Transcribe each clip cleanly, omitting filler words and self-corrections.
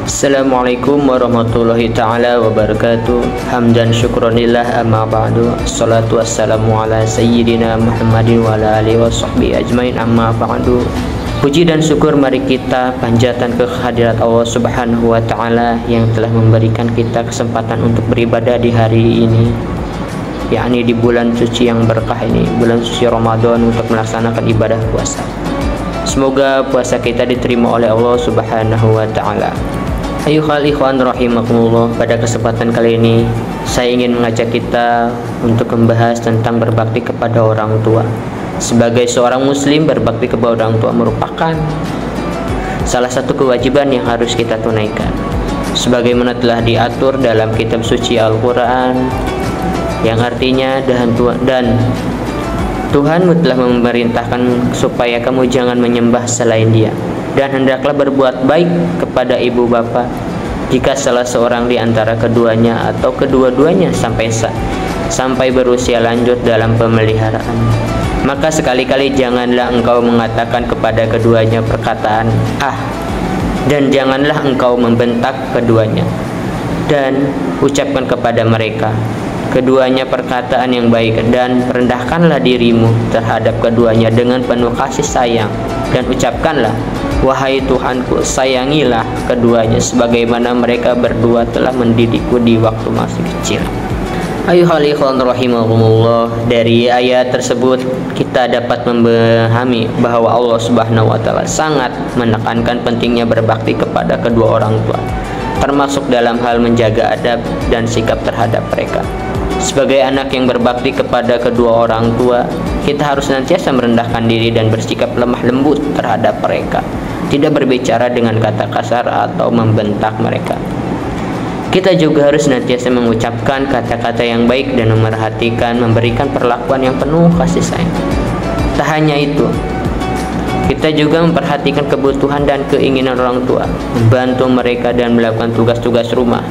Assalamualaikum warahmatullahi ta'ala wabarakatuh. Hamdan syukronillah amma ba'du. Assalatu wassalamu ala sayyidina Muhammadin wa ala alihi wa sahbihi ajmain amma ba'du. Puji dan syukur mari kita panjatkan ke hadirat Allah subhanahu wa ta'ala yang telah memberikan kita kesempatan untuk beribadah di hari ini, yakni di bulan suci yang berkah ini, bulan suci Ramadan, untuk melaksanakan ibadah puasa. Semoga puasa kita diterima oleh Allah subhanahu wa ta'ala. Ayuhal ikhwan rahimakumullah, pada kesempatan kali ini saya ingin mengajak kita untuk membahas tentang berbakti kepada orang tua. Sebagai seorang muslim, berbakti kepada orang tua merupakan salah satu kewajiban yang harus kita tunaikan, sebagaimana telah diatur dalam kitab suci Al-Quran, yang artinya dan Tuhanmu telah memerintahkan supaya kamu jangan menyembah selain Dia, dan hendaklah berbuat baik kepada ibu bapa jika salah seorang di antara keduanya atau kedua-duanya sampai berusia lanjut dalam pemeliharaan. Maka sekali-kali janganlah engkau mengatakan kepada keduanya perkataan dan janganlah engkau membentak keduanya, dan ucapkan kepada mereka keduanya perkataan yang baik, dan rendahkanlah dirimu terhadap keduanya dengan penuh kasih sayang, dan ucapkanlah, wahai Tuhanku, sayangilah keduanya sebagaimana mereka berdua telah mendidikku di waktu masih kecil. Ayuhal ikhwan rahimakumullah, dari ayat tersebut kita dapat memahami bahwa Allah subhanahu wa ta'ala sangat menekankan pentingnya berbakti kepada kedua orang tua, termasuk dalam hal menjaga adab dan sikap terhadap mereka. Sebagai anak yang berbakti kepada kedua orang tua, kita harus senantiasa merendahkan diri dan bersikap lemah lembut terhadap mereka, tidak berbicara dengan kata kasar atau membentak mereka. Kita juga harus senantiasa mengucapkan kata-kata yang baik dan memerhatikan, memberikan perlakuan yang penuh kasih sayang. Tak hanya itu, kita juga memperhatikan kebutuhan dan keinginan orang tua, membantu mereka dan melakukan tugas-tugas rumah,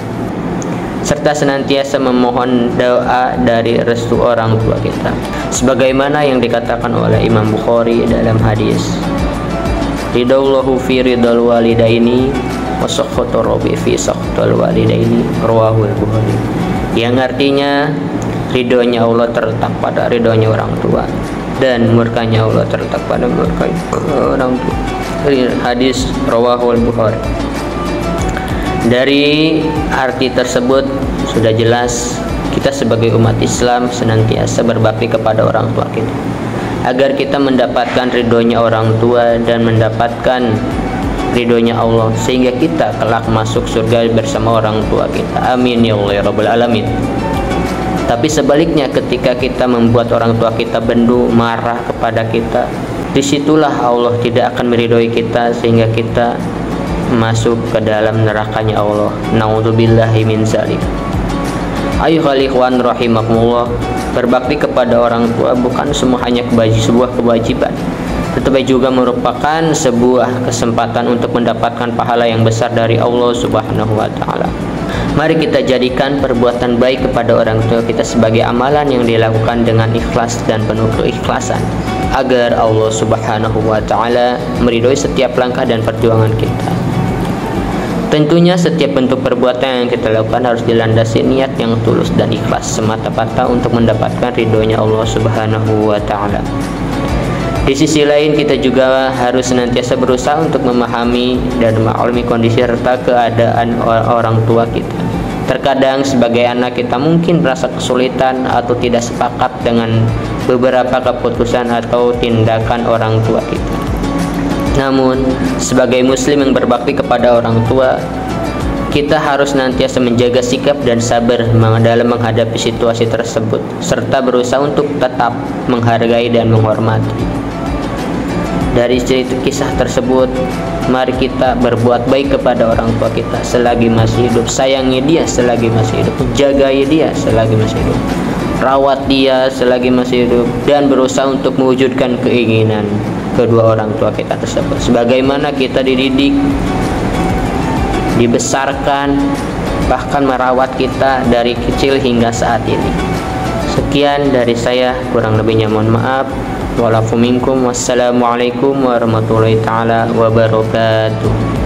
serta senantiasa memohon doa dari restu orang tua kita, sebagaimana yang dikatakan oleh Imam Bukhari dalam hadis, ridallahu fi ridal walidaini wa sakhatu rabbi fi sakhatul walidaini, rawahul Bukhari, yang artinya ridhonya Allah terletak pada ridhonya orang tua dan murkanya Allah terletak pada murka orang tua. Hadis rawahul Bukhari. Dari arti tersebut sudah jelas kita sebagai umat Islam senantiasa berbakti kepada orang tua kita, agar kita mendapatkan ridhonya orang tua dan mendapatkan ridhonya Allah, sehingga kita kelak masuk surga bersama orang tua kita. Amin ya Allah ya Rabbal Alamin. Tapi sebaliknya, ketika kita membuat orang tua kita bendu, marah kepada kita, disitulah Allah tidak akan meridhoi kita, sehingga kita masuk ke dalam nerakanya Allah. Naudzubillahi min dzalik. Ayuhal ikhwan rahimakumullah, berbakti kepada orang tua bukan hanya sebuah kewajiban, tetapi juga merupakan sebuah kesempatan untuk mendapatkan pahala yang besar dari Allah subhanahu wa ta'ala. Mari kita jadikan perbuatan baik kepada orang tua kita sebagai amalan yang dilakukan dengan ikhlas dan penuh keikhlasan, agar Allah subhanahu wa ta'ala meridhoi setiap langkah dan perjuangan kita. Tentunya setiap bentuk perbuatan yang kita lakukan harus dilandasi niat yang tulus dan ikhlas semata-mata untuk mendapatkan ridhonya Allah subhanahu wa ta'ala. Di sisi lain, kita juga harus senantiasa berusaha untuk memahami dan memaklumi kondisi serta keadaan orang tua kita. Terkadang sebagai anak kita mungkin merasa kesulitan atau tidak sepakat dengan beberapa keputusan atau tindakan orang tua kita. Namun, sebagai muslim yang berbakti kepada orang tua, kita harus senantiasa menjaga sikap dan sabar dalam menghadapi situasi tersebut, serta berusaha untuk tetap menghargai dan menghormati. Dari kisah tersebut, mari kita berbuat baik kepada orang tua kita selagi masih hidup, sayangi dia selagi masih hidup, jagai dia selagi masih hidup, rawat dia selagi masih hidup, dan berusaha untuk mewujudkan keinginan kedua orang tua kita tersebut, sebagaimana kita dididik, dibesarkan, bahkan merawat kita dari kecil hingga saat ini. Sekian dari saya, kurang lebihnya mohon maaf. Walafu minkum. Wassalamualaikum warahmatullahi taala wabarakatuh.